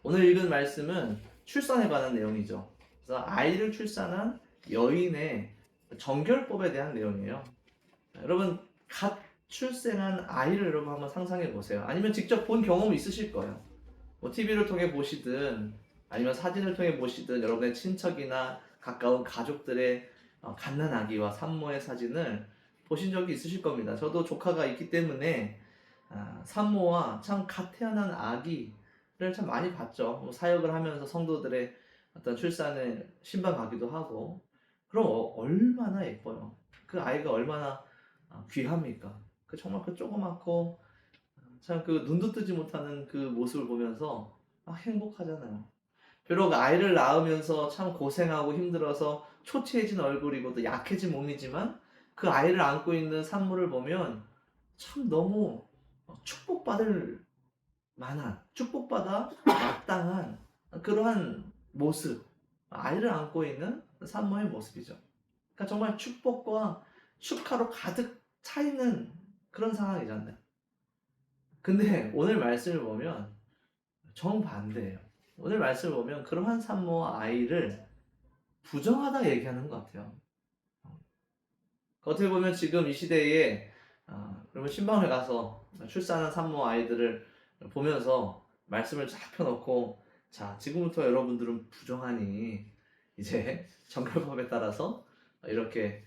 오늘 읽은 말씀은 출산에 관한 내용이죠. 그래서 아이를 출산한 여인의 정결법에 대한 내용이에요. 여러분, 갓 출생한 아이를 여러분 한번 상상해 보세요. 아니면 직접 본 경험이 있으실 거예요. 뭐 TV를 통해 보시든 아니면 사진을 통해 보시든 여러분의 친척이나 가까운 가족들의 갓난 아기와 산모의 사진을 보신 적이 있으실 겁니다. 저도 조카가 있기 때문에 산모와 참 갓 태어난 아기를 참 많이 봤죠. 뭐 사역을 하면서 성도들의 어떤 출산을 신방 가기도 하고. 그럼 얼마나 예뻐요. 그 아이가 얼마나 귀합니까? 그 정말 그 조그맣고 참 그 눈도 뜨지 못하는 그 모습을 보면서 행복하잖아요. 비록 아이를 낳으면서 참 고생하고 힘들어서 초췌해진 얼굴이고 또 약해진 몸이지만 그 아이를 안고 있는 산모를 보면 참 너무 축복받을 만한, 축복받아 마땅한 그러한 모습, 아이를 안고 있는 산모의 모습이죠. 그러니까 정말 축복과 축하로 가득 차 있는 그런 상황이잖아요. 근데 오늘 말씀을 보면 정반대예요. 오늘 말씀을 보면 그러한 산모와 아이를 부정하다 얘기하는 것 같아요. 어떻게 보면 지금 이 시대에 여러분 신방을 가서 출산한 산모 아이들을 보면서 말씀을 쫙 펴놓고 자 지금부터 여러분들은 부정하니 이제 정결법에 따라서 이렇게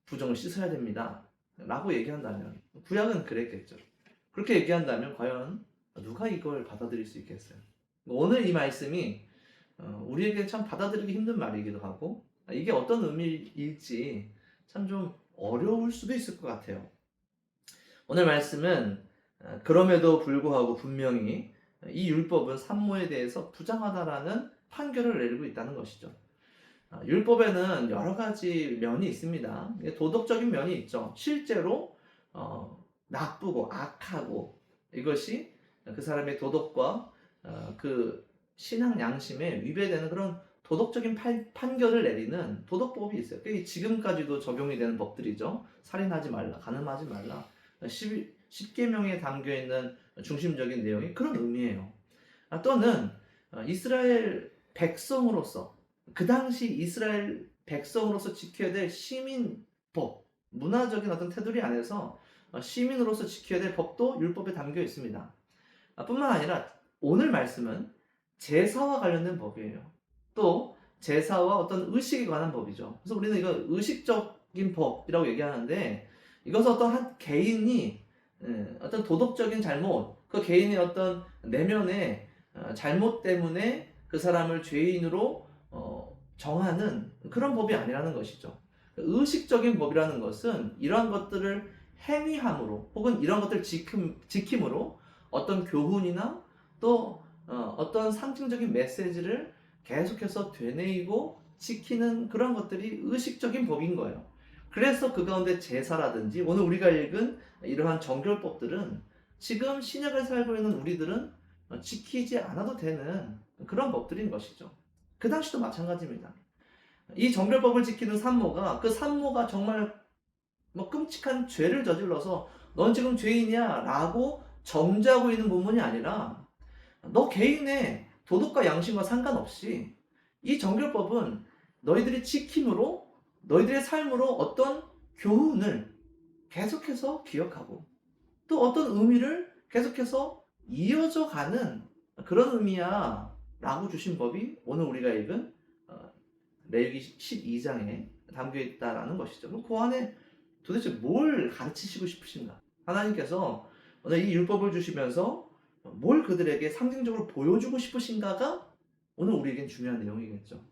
부정을 씻어야 됩니다 라고 얘기한다면 구약은 그랬겠죠. 그렇게 얘기한다면 과연 누가 이걸 받아들일 수 있겠어요? 오늘 이 말씀이 우리에게 참 받아들이기 힘든 말이기도 하고 이게 어떤 의미일지 참 좀 어려울 수도 있을 것 같아요. 오늘 말씀은 그럼에도 불구하고 분명히 이 율법은 산모에 대해서 부정하다라는 판결을 내리고 있다는 것이죠. 율법에는 여러 가지 면이 있습니다. 도덕적인 면이 있죠. 실제로 나쁘고 악하고 이것이 그 사람의 도덕과 그 신앙 양심에 위배되는 그런 도덕적인 판결을 내리는 도덕법이 있어요. 그게 지금까지도 적용이 되는 법들이죠. 살인하지 말라, 간음하지 말라. 10계명에 담겨 있는 중심적인 내용이 그런 의미예요. 또는 이스라엘 백성으로서 그 당시 이스라엘 백성으로서 지켜야 될 시민법, 문화적인 어떤 테두리 안에서 시민으로서 지켜야 될 법도 율법에 담겨 있습니다. 뿐만 아니라 오늘 말씀은 제사와 관련된 법이에요. 또 제사와 어떤 의식에 관한 법이죠. 그래서 우리는 이거 의식적인 법이라고 얘기하는데 이것은 어떤 한 개인이 어떤 도덕적인 잘못, 그 개인의 어떤 내면의 잘못 때문에 그 사람을 죄인으로 정하는 그런 법이 아니라는 것이죠. 의식적인 법이라는 것은 이러한 것들을 행위함으로 혹은 이런 것들을 지킴으로 어떤 교훈이나 또 어떤 상징적인 메시지를 계속해서 되뇌이고 지키는 그런 것들이 의식적인 법인 거예요. 그래서 그 가운데 제사라든지 오늘 우리가 읽은 이러한 정결법들은 지금 신약을 살고 있는 우리들은 지키지 않아도 되는 그런 법들인 것이죠. 그 당시도 마찬가지입니다. 이 정결법을 지키는 산모가 그 산모가 정말 뭐 끔찍한 죄를 저질러서 넌 지금 죄인이야 라고 정죄하고 있는 부분이 아니라 너 개인의 도덕과 양심과 상관없이 이 정결법은 너희들이 지킴으로 너희들의 삶으로 어떤 교훈을 계속해서 기억하고 또 어떤 의미를 계속해서 이어져 가는 그런 의미야 라고 주신 법이 오늘 우리가 읽은 레위기 12장에 담겨 있다라는 것이죠. 그 안에 도대체 뭘 가르치시고 싶으신가? 하나님께서 오늘 이 율법을 주시면서 뭘 그들에게 상징적으로 보여주고 싶으신가가 오늘 우리에겐 중요한 내용이겠죠.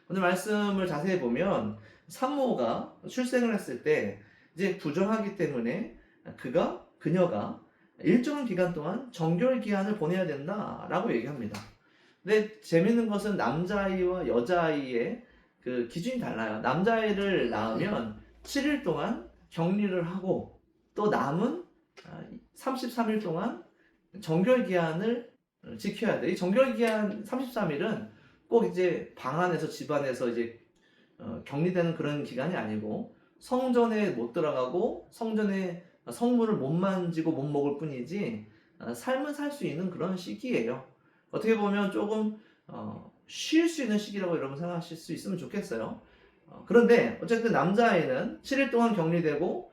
오늘 말씀을 자세히 보면 산모가 출생을 했을 때 이제 부정하기 때문에 그녀가 일정한 기간 동안 정결 기한을 보내야 된다라고 얘기합니다. 근데 재밌는 것은 남자아이와 여자아이의 그 기준이 달라요. 남자아이를 낳으면 7일 동안 격리를 하고 또 남은 33일 동안 정결기한을 지켜야 돼. 이 정결기한 33일은 꼭 이제 방 안에서 집 안에서 이제 격리되는 그런 기간이 아니고 성전에 못 들어가고 성전에 성물을 못 만지고 못 먹을 뿐이지 삶을 살 수 있는 그런 시기예요. 어떻게 보면 조금 쉴 수 있는 시기라고 여러분 생각하실 수 있으면 좋겠어요. 그런데 어쨌든 남자아이는 7일 동안 격리되고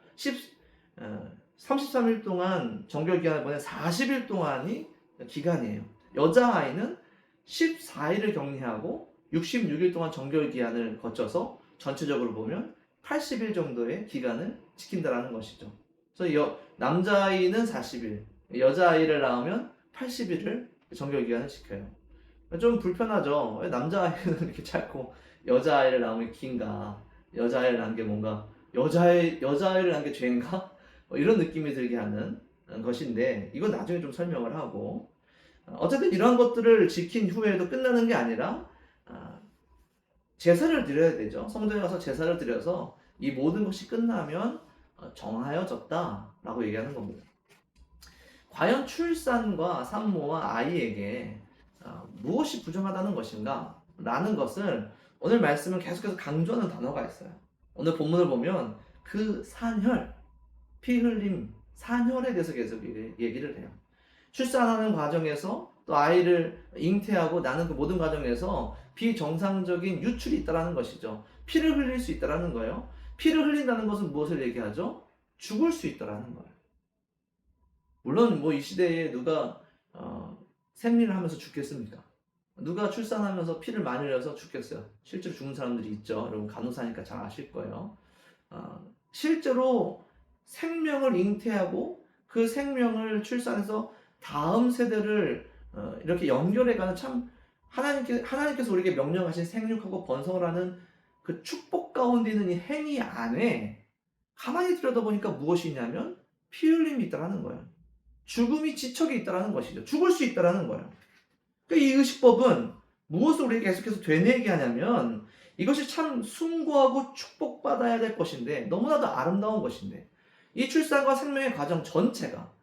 33일 동안 정결기간을 보내 40일 동안이 기간이에요. 여자아이는 14일을 격리하고 66일 동안 정결기간을 거쳐서 전체적으로 보면 80일 정도의 기간을 지킨다라는 것이죠. 그래서 남자아이는 40일, 여자아이를 낳으면 80일을 정결기간을 지켜요. 좀 불편하죠. 왜 남자아이는 이렇게 짧고 여자아이를 낳으면 긴가? 여자아이를 낳은 게 뭔가 여자아이를 낳은 게 죄인가? 뭐 이런 느낌이 들게 하는 것인데, 이건 나중에 좀 설명을 하고, 어쨌든 이러한 것들을 지킨 후에도 끝나는 게 아니라 제사를 드려야 되죠. 성전에 가서 제사를 드려서 이 모든 것이 끝나면 정하여졌다라고 얘기하는 겁니다. 과연 출산과 산모와 아이에게 무엇이 부정하다는 것인가? 라는 것을 오늘 말씀은 계속해서 강조하는 단어가 있어요. 오늘 본문을 보면 그 산혈, 피 흘림, 산혈에 대해서 계속 얘기를 해요. 출산하는 과정에서 또 아이를 잉태하고 나는 그 모든 과정에서 비정상적인 유출이 있다는 것이죠. 피를 흘릴 수 있다는 거예요. 피를 흘린다는 것은 무엇을 얘기하죠? 죽을 수 있다는 거예요. 물론 뭐 이 시대에 누가 생리를 하면서 죽겠습니까? 누가 출산하면서 피를 많이 흘려서 죽겠어요? 실제로 죽는 사람들이 있죠. 여러분 간호사니까 잘 아실 거예요. 실제로 생명을 잉태하고 그 생명을 출산해서 다음 세대를 이렇게 연결해가는, 참 하나님께서 우리에게 명령하신 생육하고 번성을 하는 그 축복 가운데 있는 이 행위 안에 가만히 들여다보니까 무엇이 있냐면 피 흘림이 있다는 거예요. 죽음이 지척에 있다는 것이죠. 죽을 수 있다는 거예요. 그러니까 이 의식법은 무엇을 우리에게 계속해서 되뇌게 하냐면, 이것이 참 숭고하고 축복받아야 될 것인데, 너무나도 아름다운 것인데, 이 출산과 생명의 과정 전체가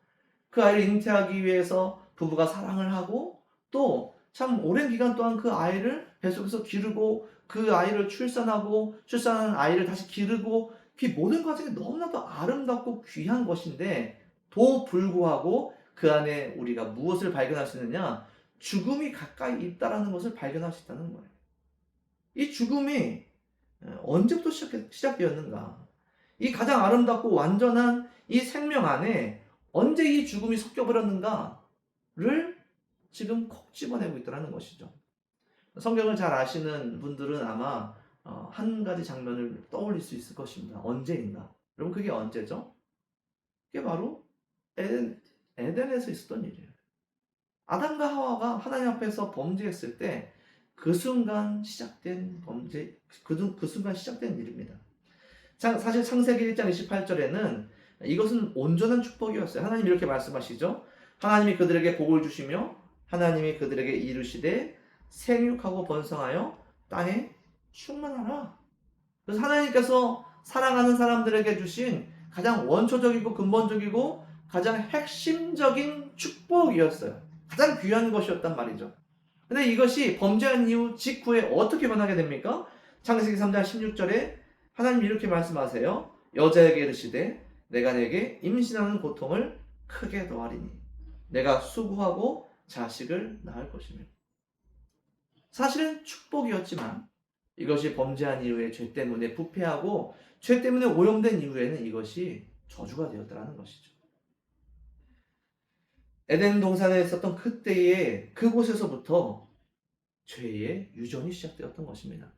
그 아이를 잉태하기 위해서 부부가 사랑을 하고, 또 참 오랜 기간 동안 그 아이를 뱃속에서 기르고, 그 아이를 출산하고, 출산한 아이를 다시 기르고, 그 모든 과정이 너무나도 아름답고 귀한 것인데, 도 불구하고 그 안에 우리가 무엇을 발견할 수 있느냐? 죽음이 가까이 있다라는 것을 발견할 수 있다는 거예요. 이 죽음이 언제부터 시작되었는가? 이 가장 아름답고 완전한 이 생명 안에 언제 이 죽음이 섞여버렸는가를 지금 콕 집어내고 있다는 것이죠. 성경을 잘 아시는 분들은 아마 한 가지 장면을 떠올릴 수 있을 것입니다. 언제인가? 여러분, 그게 언제죠? 그게 바로 에덴에서 있었던 일이에요. 아담과 하와가 하나님 앞에서 범죄했을 때 그 순간 시작된 범죄, 그 순간 시작된 일입니다. 사실 창세기 1장 28절에는 이것은 온전한 축복이었어요. 하나님이 이렇게 말씀하시죠. 하나님이 그들에게 복을 주시며 하나님이 그들에게 이르시되 생육하고 번성하여 땅에 충만하라. 그래서 하나님께서 사랑하는 사람들에게 주신 가장 원초적이고 근본적이고 가장 핵심적인 축복이었어요. 가장 귀한 것이었단 말이죠. 근데 이것이 범죄한 이후 직후에 어떻게 변하게 됩니까? 창세기 3장 16절에 하나님이 이렇게 말씀하세요. 여자에게 이르시되 내가 내게 임신하는 고통을 크게 더하리니 내가 수고하고 자식을 낳을 것이며. 사실은 축복이었지만 이것이 범죄한 이후에 죄 때문에 부패하고 죄 때문에 오염된 이후에는 이것이 저주가 되었다는 것이죠. 에덴 동산에 있었던 그때의 그곳에서부터 죄의 유전이 시작되었던 것입니다.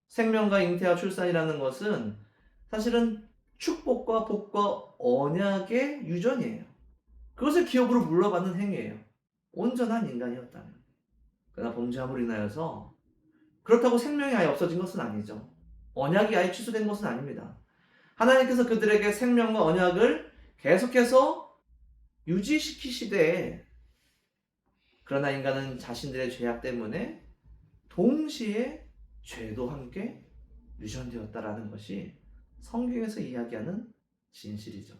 생명과 잉태와 출산이라는 것은 사실은 축복과 복과 언약의 유전이에요. 그것을 기업으로 물러받는 행위예요. 온전한 인간이었다면. 그러나 범죄함으로 인하여서, 그렇다고 생명이 아예 없어진 것은 아니죠. 언약이 아예 취소된 것은 아닙니다. 하나님께서 그들에게 생명과 언약을 계속해서 유지시키시되, 그러나 인간은 자신들의 죄악 때문에 동시에 죄도 함께 유전되었다라는 것이 성경에서 이야기하는 진실이죠.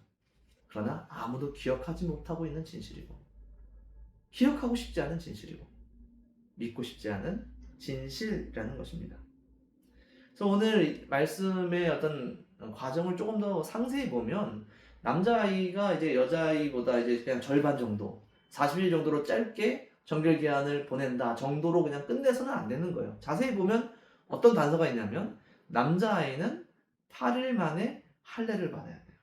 그러나 아무도 기억하지 못하고 있는 진실이고, 기억하고 싶지 않은 진실이고, 믿고 싶지 않은 진실이라는 것입니다. 그래서 오늘 말씀의 어떤 과정을 조금 더 상세히 보면, 남자아이가 이제 여자아이보다 이제 그냥 절반 정도, 40일 정도로 짧게 정결기한을 보낸다 정도로 그냥 끝내서는 안 되는 거예요. 자세히 보면 어떤 단서가 있냐면 남자아이는 8일 만에 할례를 받아야 돼요.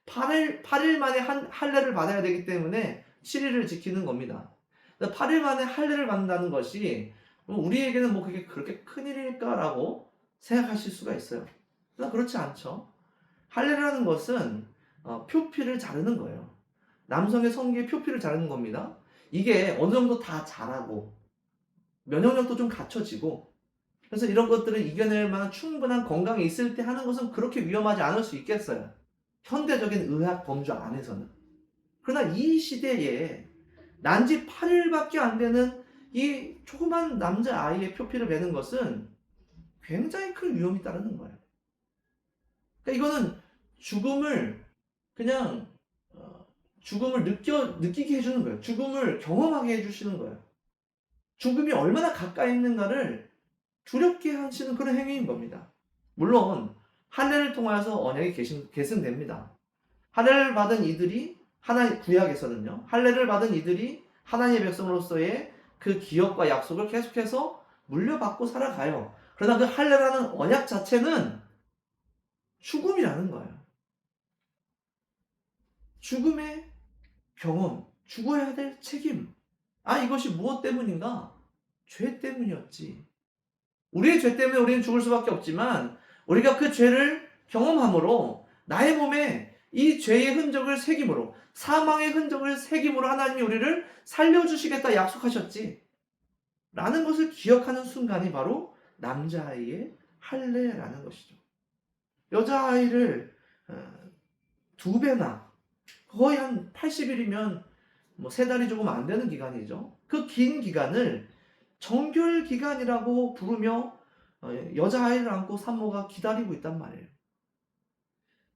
8일 만에 할례를 받아야 되기 때문에 7일을 지키는 겁니다. 8일 만에 할례를 받는다는 것이 우리에게는 뭐 그게 그렇게 큰일일까라고 생각하실 수가 있어요. 그러나 그렇지 않죠. 할례라는 것은 표피를 자르는 거예요. 남성의 성기에 표피를 자르는 겁니다. 이게 어느 정도 다 자라고 면역력도 좀 갖춰지고 그래서 이런 것들을 이겨낼 만한 충분한 건강이 있을 때 하는 것은 그렇게 위험하지 않을 수 있겠어요. 현대적인 의학 범주 안에서는. 그러나 이 시대에 난지 8일밖에 안 되는 이 조그만 남자아이의 표피를 베는 것은 굉장히 큰 위험이 따르는 거예요. 그러니까 이거는 죽음을 그냥 죽음을 느끼게 해주는 거예요. 죽음을 경험하게 해주시는 거예요. 죽음이 얼마나 가까이 있는가를 두렵게 하시는 그런 행위인 겁니다. 물론 할례를 통하여서 언약이 계승됩니다. 할례를 받은 이들이 하나님 구약에서는요. 할례를 받은 이들이 하나님의 백성으로서의 그 기업과 약속을 계속해서 물려받고 살아가요. 그러나 그 할례라는 언약 자체는 죽음이라는 거예요. 죽음의 경험, 죽어야 될 책임. 이것이 무엇 때문인가? 죄 때문이었지. 우리의 죄 때문에 우리는 죽을 수밖에 없지만 우리가 그 죄를 경험함으로 나의 몸에 이 죄의 흔적을 새김으로 사망의 흔적을 새김으로 하나님이 우리를 살려주시겠다 약속하셨지 라는 것을 기억하는 순간이 바로 남자아이의 할례라는 것이죠. 여자아이를 2배나 거의 한 80일이면 뭐 3달이 조금 안 되는 기간이죠. 그 긴 기간을 정결기간이라고 부르며 여자아이를 안고 산모가 기다리고 있단 말이에요.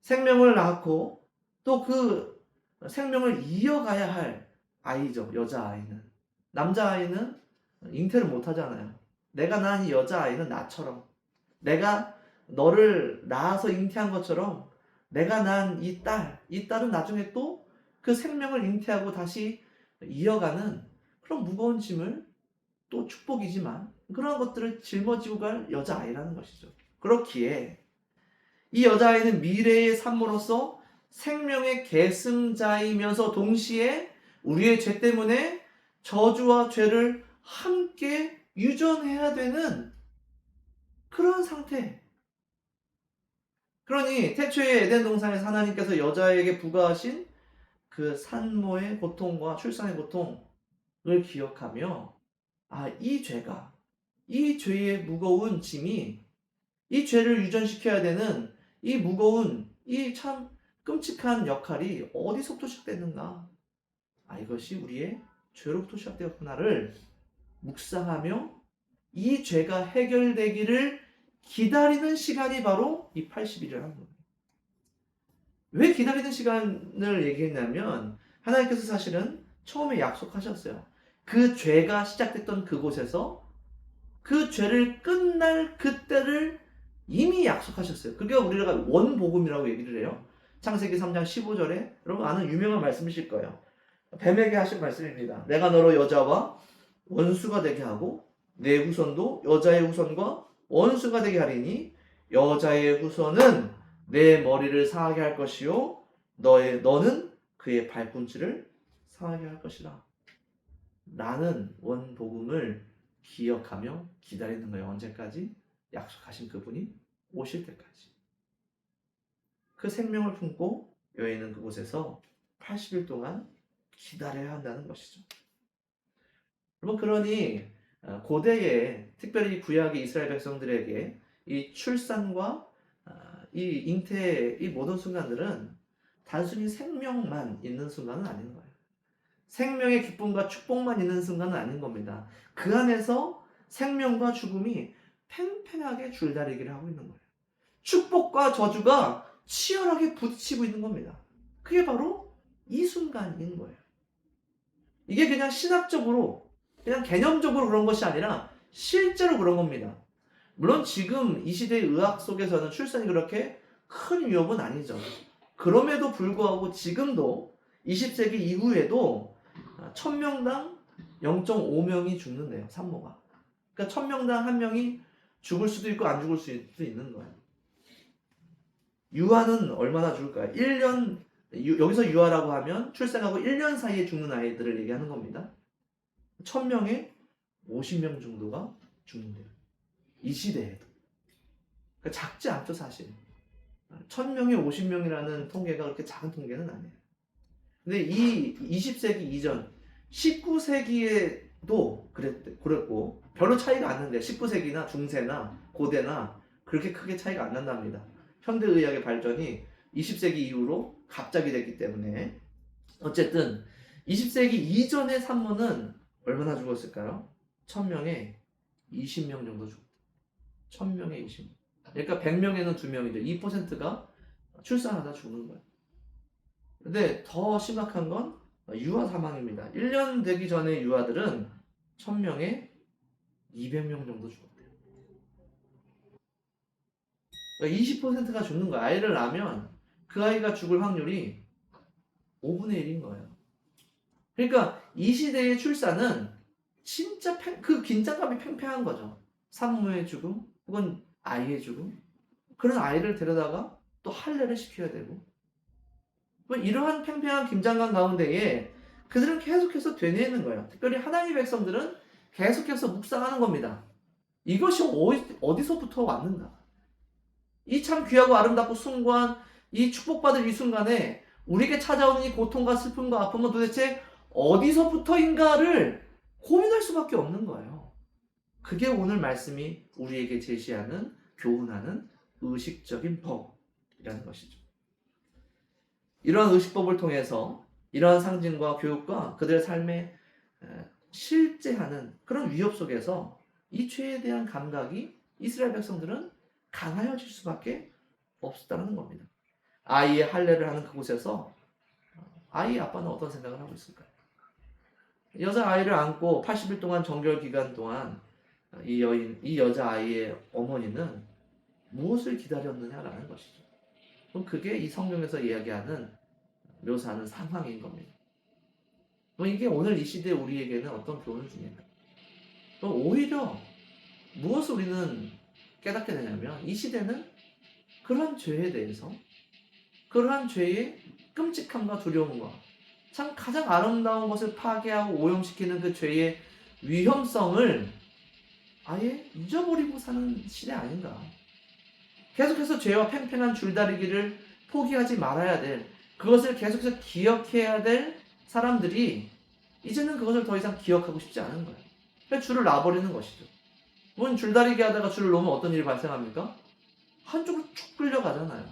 생명을 낳고 또 그 생명을 이어가야 할 아이죠. 여자아이는. 남자아이는 잉태를 못하잖아요. 내가 낳은 이 여자아이는 나처럼 내가 너를 낳아서 잉태한 것처럼 내가 낳은 이 딸은 나중에 또 그 생명을 잉태하고 다시 이어가는 그런 무거운 짐을 또 축복이지만 그런 것들을 짊어지고 갈 여자아이라는 것이죠. 그렇기에 이 여자아이는 미래의 산모로서 생명의 계승자이면서 동시에 우리의 죄 때문에 저주와 죄를 함께 유전해야 되는 그런 상태. 그러니 태초에 에덴 동산에서 하나님께서 여자에게 부과하신 그 산모의 고통과 출산의 고통을 기억하며 이 죄가 이 죄의 무거운 짐이 이 죄를 유전시켜야 되는 이 무거운 이 참 끔찍한 역할이 어디서부터 시작됐는가? 이것이 우리의 죄로부터 시작되었구나를 묵상하며 이 죄가 해결되기를 기다리는 시간이 바로 이 80일이라는 겁니다. 왜 기다리는 시간을 얘기했냐면 하나님께서 사실은 처음에 약속하셨어요. 그 죄가 시작됐던 그곳에서 그 죄를 끝날 그때를 이미 약속하셨어요. 그게 우리가 원복음이라고 얘기를 해요. 창세기 3장 15절에 여러분 아는 유명한 말씀이실 거예요. 뱀에게 하신 말씀입니다. 내가 너로 여자와 원수가 되게 하고 내 후손도 여자의 후손과 원수가 되게 하리니 여자의 후손은 내 머리를 상하게 할 것이요 너는 그의 발꿈치를 상하게 할 것이라. 나는 원복음을 기억하며 기다리는 거예요. 언제까지? 약속하신 그분이 오실 때까지. 그 생명을 품고 여인은 그곳에서 80일 동안 기다려야 한다는 것이죠. 여러분 그러니 고대에 특별히 구약의 이스라엘 백성들에게 이 출산과 이 잉태의 이 모든 순간들은 단순히 생명만 있는 순간은 아닌 거예요. 생명의 기쁨과 축복만 있는 순간은 아닌 겁니다. 그 안에서 생명과 죽음이 팽팽하게 줄다리기를 하고 있는 거예요. 축복과 저주가 치열하게 부딪히고 있는 겁니다. 그게 바로 이 순간인 거예요. 이게 그냥 신학적으로, 그냥 개념적으로 그런 것이 아니라 실제로 그런 겁니다. 물론 지금 이 시대의 의학 속에서는 출산이 그렇게 큰 위협은 아니죠. 그럼에도 불구하고 지금도 20세기 이후에도 1000명당 0.5명이 죽는데요, 산모가. 그러니까 1000명당 1명이 죽을 수도 있고 안 죽을 수도 있는 거예요. 유아는 얼마나 죽을까요? 1년, 여기서 유아라고 하면 출생하고 1년 사이에 죽는 아이들을 얘기하는 겁니다. 1000명에 50명 정도가 죽는데요. 이 시대에도. 그러니까 작지 않죠, 사실. 1000명에 50명이라는 통계가 그렇게 작은 통계는 아니에요. 근데 이 20세기 이전, 19세기에도 그랬고, 별로 차이가 안 나는데, 19세기나 중세나 고대나 그렇게 크게 차이가 안 난답니다. 현대의학의 발전이 20세기 이후로 갑자기 됐기 때문에. 어쨌든 20세기 이전의 산모는 얼마나 죽었을까요? 1000명에 20명 정도 죽었다. 1000명에 20명. 그러니까 100명에는 2명이죠. 2%가 출산하다 죽는 거예요. 근데 더 심각한 건 유아 사망입니다. 1년 되기 전에 유아들은 1000명에 200명 정도 죽었대요. 그러니까 20%가 죽는 거예요. 아이를 낳으면 그 아이가 죽을 확률이 5분의 1인 거예요. 그러니까 이 시대의 출산은 진짜 그 긴장감이 팽팽한 거죠. 산모의 죽음 혹은 아이의 죽음. 그런 아이를 데려다가 또 할례를 시켜야 되고. 뭐 이러한 팽팽한 긴장감 가운데에 그들은 계속해서 되뇌이는 거예요. 특별히 하나님의 백성들은 계속해서 묵상하는 겁니다. 이것이 어디서부터 왔는가? 이 참 귀하고 아름답고 숭고한 이 축복받을 이 순간에 우리에게 찾아오는 이 고통과 슬픔과 아픔은 도대체 어디서부터인가를 고민할 수밖에 없는 거예요. 그게 오늘 말씀이 우리에게 제시하는 교훈하는 의식적인 법이라는 것이죠. 이러한 의식법을 통해서 이러한 상징과 교육과 그들의 삶에 실제하는 그런 위협 속에서 이 죄에 대한 감각이 이스라엘 백성들은 강하여질 수밖에 없었다는 겁니다. 아이의 할례를 하는 그곳에서 아이의 아빠는 어떤 생각을 하고 있을까요? 여자아이를 안고 80일 동안 정결 기간 동안 이 여자아이의 어머니는 무엇을 기다렸느냐라는 것이죠. 그럼 그게 이 성경에서 이야기하는 묘사하는 상황인 겁니다. 그럼 이게 오늘 이 시대 우리에게는 어떤 교훈을 주냐면 오히려 무엇을 우리는 깨닫게 되냐면 이 시대는 그러한 죄에 대해서 그러한 죄의 끔찍함과 두려움과 참 가장 아름다운 것을 파괴하고 오염시키는 그 죄의 위험성을 아예 잊어버리고 사는 시대 아닌가. 계속해서 죄와 팽팽한 줄다리기를 포기하지 말아야 될, 그것을 계속해서 기억해야 될 사람들이 이제는 그것을 더 이상 기억하고 싶지 않은 거예요. 그래서 줄을 놔버리는 것이죠. 문 줄다리기 하다가 줄을 놓으면 어떤 일이 발생합니까? 한쪽으로 쭉 끌려가잖아요.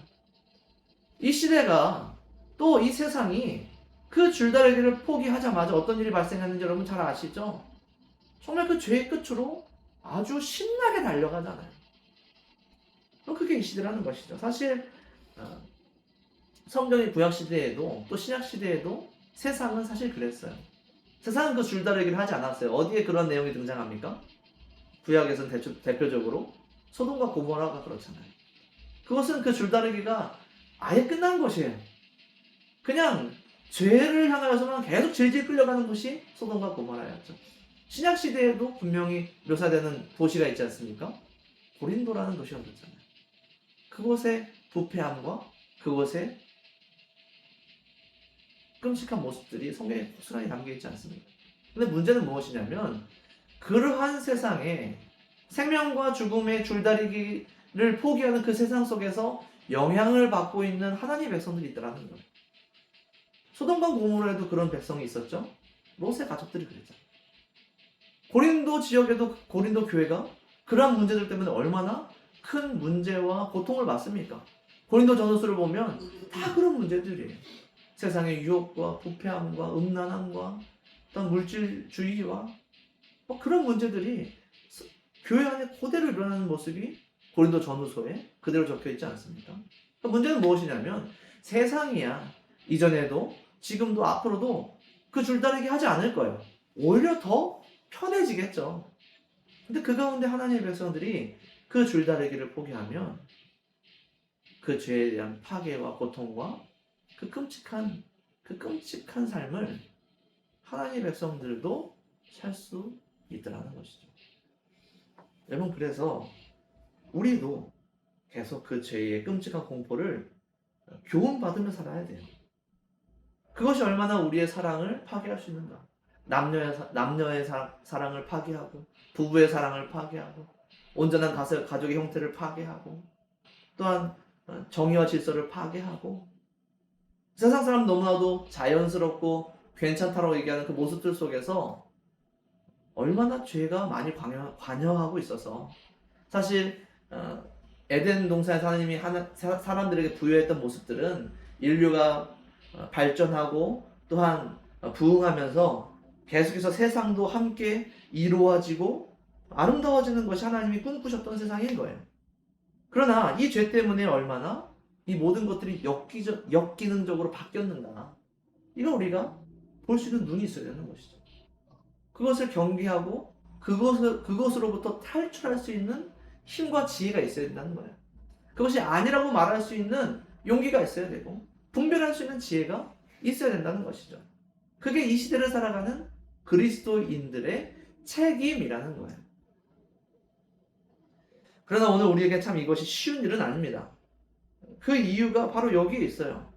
이 시대가 또 이 세상이 그 줄다리기를 포기하자마자 어떤 일이 발생했는지 여러분 잘 아시죠? 정말 그 죄의 끝으로 아주 신나게 달려가잖아요. 그게 이 시대라는 것이죠. 사실 성경의 구약 시대에도 또 신약 시대에도 세상은 사실 그랬어요. 세상은 그 줄다리기를 하지 않았어요. 어디에 그런 내용이 등장합니까? 구약에서는 대표적으로 소돔과 고모라가 그렇잖아요. 그것은 그 줄다리기가 아예 끝난 것이에요. 그냥 죄를 향하여서만 계속 질질 끌려가는 것이 소돔과 고모라였죠. 신약 시대에도 분명히 묘사되는 도시가 있지 않습니까? 고린도라는 도시가 있잖아요. 그곳의 부패함과 그곳의 끔찍한 모습들이 성경에 고스란히 담겨있지 않습니까? 근데 문제는 무엇이냐면 그러한 세상에 생명과 죽음의 줄다리기를 포기하는 그 세상 속에서 영향을 받고 있는 하나님의 백성들이 있더라는 거예요. 소돔과 고모라에도 그런 백성이 있었죠. 롯의 가족들이 그랬잖아요. 고린도 지역에도 고린도 교회가 그러한 문제들 때문에 얼마나 큰 문제와 고통을 받습니까? 고린도 전후서를 보면 다 그런 문제들이에요. 세상의 유혹과 부패함과 음란함과 어떤 물질주의와 그런 문제들이 교회 안에 그대로 일어나는 모습이 고린도 전후서에 그대로 적혀 있지 않습니까? 문제는 무엇이냐면 세상이야 이전에도 지금도 앞으로도 그 줄다리기 하지 않을 거예요. 오히려 더 편해지겠죠. 근데 그 가운데 하나님의 백성들이 그 줄다리기를 포기하면 그 죄에 대한 파괴와 고통과 그 끔찍한 삶을 하나님의 백성들도 살 수 있더라는 것이죠. 여러분, 그래서 우리도 계속 그 죄의 끔찍한 공포를 교훈받으며 살아야 돼요. 그것이 얼마나 우리의 사랑을 파괴할 수 있는가. 남녀의 사랑을 파괴하고, 부부의 사랑을 파괴하고, 온전한 가족의 형태를 파괴하고, 또한 정의와 질서를 파괴하고, 세상 사람 너무나도 자연스럽고 괜찮다라고 얘기하는 그 모습들 속에서 얼마나 죄가 많이 관여하고 있어서, 사실 에덴 동산에서 하나님이 사람들에게 부여했던 모습들은 인류가 발전하고 또한 부흥하면서 계속해서 세상도 함께 이루어지고 아름다워지는 것이 하나님이 꿈꾸셨던 세상인 거예요. 그러나 이 죄 때문에 얼마나 이 모든 것들이 역기능적으로 바뀌었는가, 이거 우리가 볼 수 있는 눈이 있어야 되는 것이죠. 그것을 경계하고 그것으로부터 탈출할 수 있는 힘과 지혜가 있어야 된다는 거예요. 그것이 아니라고 말할 수 있는 용기가 있어야 되고 분별할 수 있는 지혜가 있어야 된다는 것이죠. 그게 이 시대를 살아가는 그리스도인들의 책임이라는 거예요. 그러나 오늘 우리에게 참 이것이 쉬운 일은 아닙니다. 그 이유가 바로 여기에 있어요.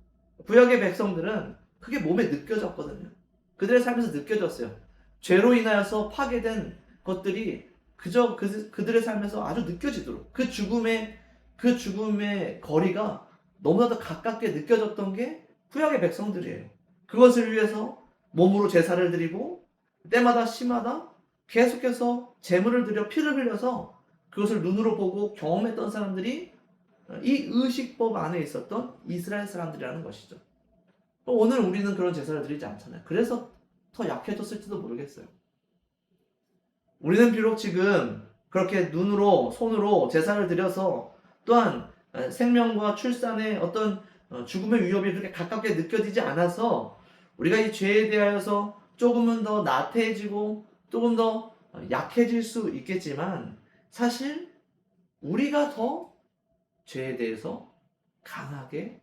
구약의 백성들은 그게 몸에 느껴졌거든요. 그들의 삶에서 느껴졌어요. 죄로 인하여서 파괴된 것들이 그저 그들의 삶에서 아주 느껴지도록 그 죽음의 거리가 너무나도 가깝게 느껴졌던 게 구약의 백성들이에요. 그것을 위해서 몸으로 제사를 드리고 때마다 시마다 계속해서 제물을 드려 피를 흘려서 그것을 눈으로 보고 경험했던 사람들이 이 의식법 안에 있었던 이스라엘 사람들이라는 것이죠. 오늘 우리는 그런 제사를 드리지 않잖아요. 그래서 더 약해졌을지도 모르겠어요. 우리는 비록 지금 그렇게 눈으로 손으로 제사를 드려서 또한 생명과 출산의 어떤 죽음의 위협이 그렇게 가깝게 느껴지지 않아서 우리가 이 죄에 대하여서 조금은 더 나태해지고 조금 더 약해질 수 있겠지만, 사실 우리가 더 죄에 대해서 강하게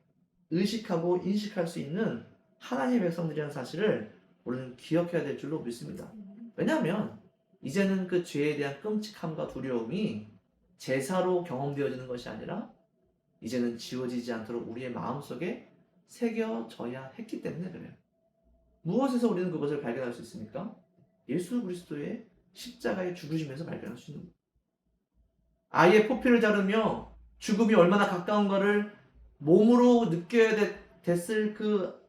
의식하고 인식할 수 있는 하나님의 백성들이라는 사실을 우리는 기억해야 될 줄로 믿습니다. 왜냐하면 이제는 그 죄에 대한 끔찍함과 두려움이 제사로 경험되어지는 것이 아니라 이제는 지워지지 않도록 우리의 마음속에 새겨져야 했기 때문에 그래요. 무엇에서 우리는 그것을 발견할 수 있습니까? 예수 그리스도의 십자가의 죽으심에서 발견할 수 있는 거예요. 아이의 포피를 자르며 죽음이 얼마나 가까운가를 몸으로 느껴야 됐을 그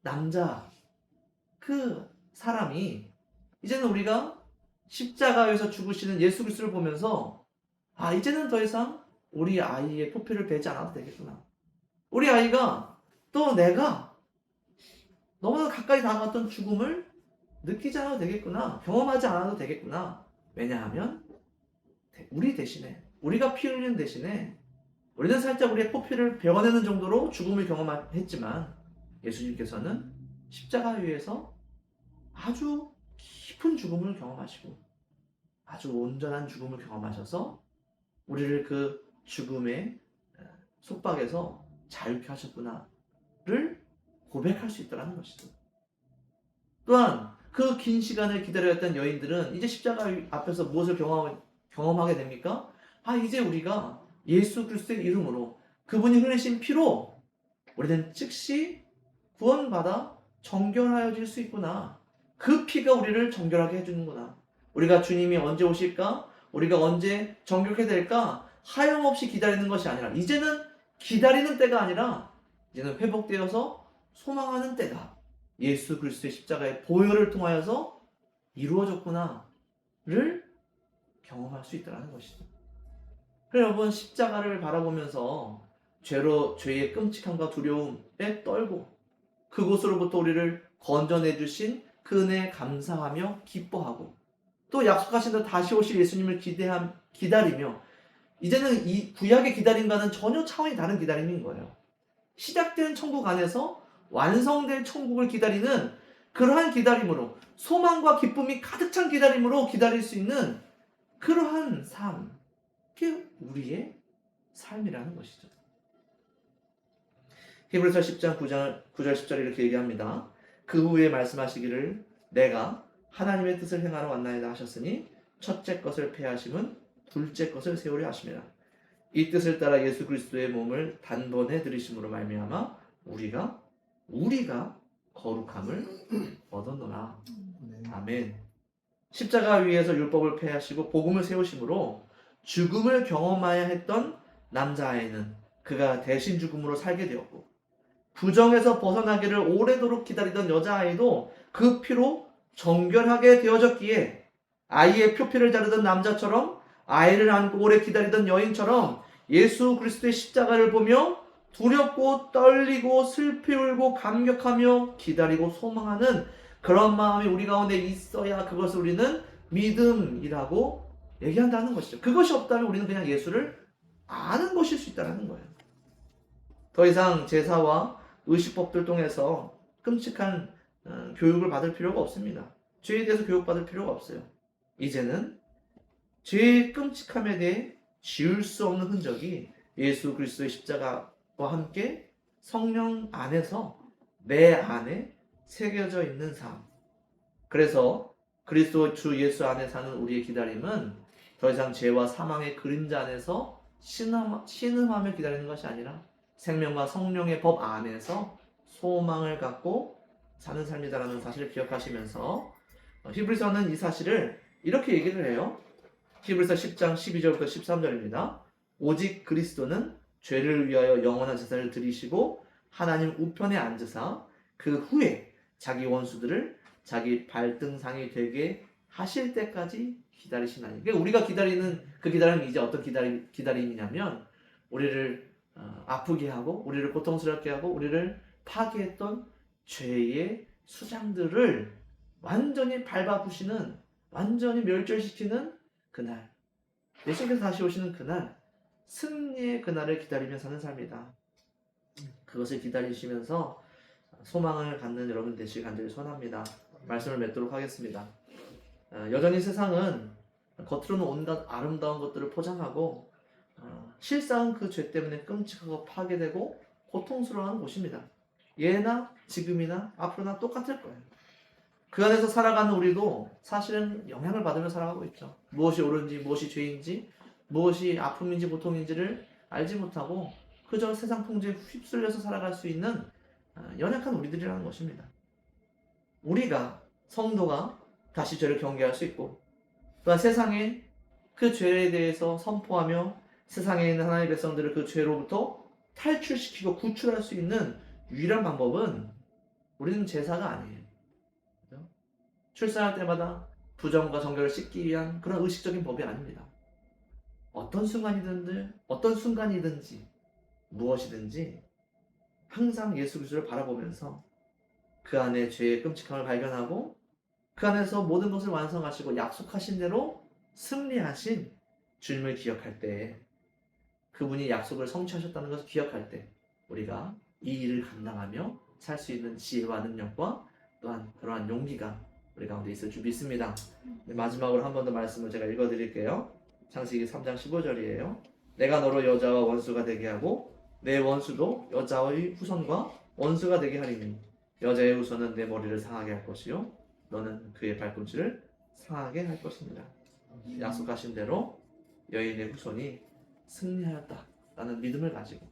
남자, 그 사람이 이제는 우리가 십자가에서 죽으시는 예수 그리스도를 보면서 이제는 더 이상 우리 아이의 포피를 베지 않아도 되겠구나. 우리 아이가 또 내가 너무나 가까이 다가갔던 죽음을 느끼지 않아도 되겠구나. 경험하지 않아도 되겠구나. 왜냐하면 우리 대신에, 우리가 피 흘리는 대신에 우리는 살짝 우리의 포피를 베어내는 정도로 죽음을 경험했지만 예수님께서는 십자가 위에서 아주 깊은 죽음을 경험하시고 아주 온전한 죽음을 경험하셔서 우리를 그 죽음의 속박에서 자유케 하셨구나를 고백할 수 있다는 것이죠. 또한 그 긴 시간을 기다려왔던 여인들은 이제 십자가 앞에서 무엇을 경험하게 됩니까? 이제 우리가 예수 그리스도의 이름으로 그분이 흘리신 피로 우리는 즉시 구원받아 정결하여질 수 있구나. 그 피가 우리를 정결하게 해주는구나. 우리가 주님이 언제 오실까? 우리가 언제 정결하게 될까? 하염없이 기다리는 것이 아니라 이제는 기다리는 때가 아니라 이제는 회복되어서 소망하는 때가 예수 그리스도의 십자가의 보혈을 통하여서 이루어졌구나를 경험할 수 있다는 것이죠. 그래서 여러분, 십자가를 바라보면서 죄의 끔찍함과 두려움에 떨고 그곳으로부터 우리를 건져내 주신 그 은혜에 감사하며 기뻐하고 또 약속하신 대로 다시 오실 예수님을 기다리며, 이제는 이 구약의 기다림과는 전혀 차원이 다른 기다림인 거예요. 시작된 천국 안에서 완성될 천국을 기다리는 그러한 기다림으로, 소망과 기쁨이 가득 찬 기다림으로 기다릴 수 있는 그러한 삶, 그게 우리의 삶이라는 것이죠. 히브리서 10장 9절 10절에 이렇게 얘기합니다. 그 후에 말씀하시기를 내가 하나님의 뜻을 행하러 왔나이다 하셨으니 첫째 것을 폐하심은 둘째 것을 세우려 하심이라. 이 뜻을 따라 예수 그리스도의 몸을 단번에 들이심으로 말미암아 우리가 거룩함을 얻었노라. 아멘. 십자가 위에서 율법을 폐하시고 복음을 세우심으로 죽음을 경험하여 했던 남자아이는 그가 대신 죽음으로 살게 되었고, 부정에서 벗어나기를 오래도록 기다리던 여자아이도 그 피로 정결하게 되어졌기에, 아이의 표피를 자르던 남자처럼, 아이를 안고 오래 기다리던 여인처럼 예수 그리스도의 십자가를 보며 두렵고 떨리고 슬피 울고 감격하며 기다리고 소망하는 그런 마음이 우리 가운데 있어야 그것을 우리는 믿음이라고 얘기한다는 것이죠. 그것이 없다면 우리는 그냥 예수를 아는 것일 수 있다는 거예요. 더 이상 제사와 의식법들 통해서 끔찍한 교육을 받을 필요가 없습니다. 죄에 대해서 교육받을 필요가 없어요. 이제는 죄의 끔찍함에 대해 지울 수 없는 흔적이 예수 그리스도의 십자가와 함께 성령 안에서 내 안에 새겨져 있는 삶. 그래서 그리스도 주 예수 안에 사는 우리의 기다림은 더 이상 죄와 사망의 그림자 안에서 신음하며 기다리는 것이 아니라 생명과 성령의 법 안에서 소망을 갖고 사는 삶이다라는 사실을 기억하시면서 히브리서는 이 사실을 이렇게 얘기를 해요. 히브리서 10장 12절부터 13절입니다. 오직 그리스도는 죄를 위하여 영원한 제사를 드리시고 하나님 우편에 앉으사 그 후에 자기 원수들을 자기 발등상이 되게 하실 때까지 기다리시나니. 그러니까 우리가 기다리는 그 기다림이 이제 어떤 기다림이냐면, 우리를 아프게 하고 우리를 고통스럽게 하고 우리를 파괴했던 죄의 수장들을 완전히 밟아부시는, 완전히 멸절시키는 그날, 예수님께서 다시 오시는 그날, 승리의 그날을 기다리며 사는 삶이다. 그것을 기다리시면서 소망을 갖는 여러분 되시길 간절히 소원합니다. 말씀을 맺도록 하겠습니다. 여전히 세상은 겉으로는 온갖 아름다운 것들을 포장하고 실상은 그 죄 때문에 끔찍하고 파괴되고 고통스러워하는 곳입니다. 예나 지금이나 앞으로나 똑같을 거예요. 그 안에서 살아가는 우리도 사실은 영향을 받으며 살아가고 있죠. 무엇이 옳은지, 무엇이 죄인지, 무엇이 아픔인지 고통인지를 알지 못하고 그저 세상 통제에 휩쓸려서 살아갈 수 있는 연약한 우리들이라는 것입니다. 우리가, 성도가 다시 죄를 경계할 수 있고, 또한 세상에 그 죄에 대해서 선포하며 세상에 있는 하나님의 백성들을 그 죄로부터 탈출시키고 구출할 수 있는 유일한 방법은 우리는 제사가 아니에요. 출산할 때마다 부정과 정결을 씻기 위한 그런 의식적인 법이 아닙니다. 어떤 순간이든지 무엇이든지 항상 예수 그리스도를 바라보면서 그 안에 죄의 끔찍함을 발견하고 그 안에서 모든 것을 완성하시고 약속하신 대로 승리하신 주님을 기억할 때, 그분이 약속을 성취하셨다는 것을 기억할 때 우리가 이 일을 감당하며 살 수 있는 지혜와 능력과 또한 그러한 용기가 우리 가운데 있을 줄 믿습니다. 마지막으로 한 번 더 말씀을 제가 읽어드릴게요. 창세기 3장 15절이에요. 내가 너로 여자와 원수가 되게 하고 내 원수도 여자의 후손과 원수가 되게 하리니 여자의 후손은 내 머리를 상하게 할 것이요 너는 그의 발꿈치를 상하게 할 것입니다. 약속하신 대로 여인의 후손이 승리하였다라는 믿음을 가지고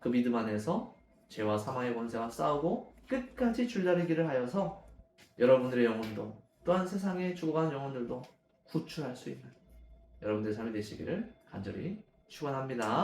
그 믿음 안에서 죄와 사망의 권세와 싸우고 끝까지 줄다리기를 하여서 여러분들의 영혼도 또한 세상에 죽어가는 영혼들도 구출할 수 있는 여러분들의 삶이 되시기를 간절히 축원합니다.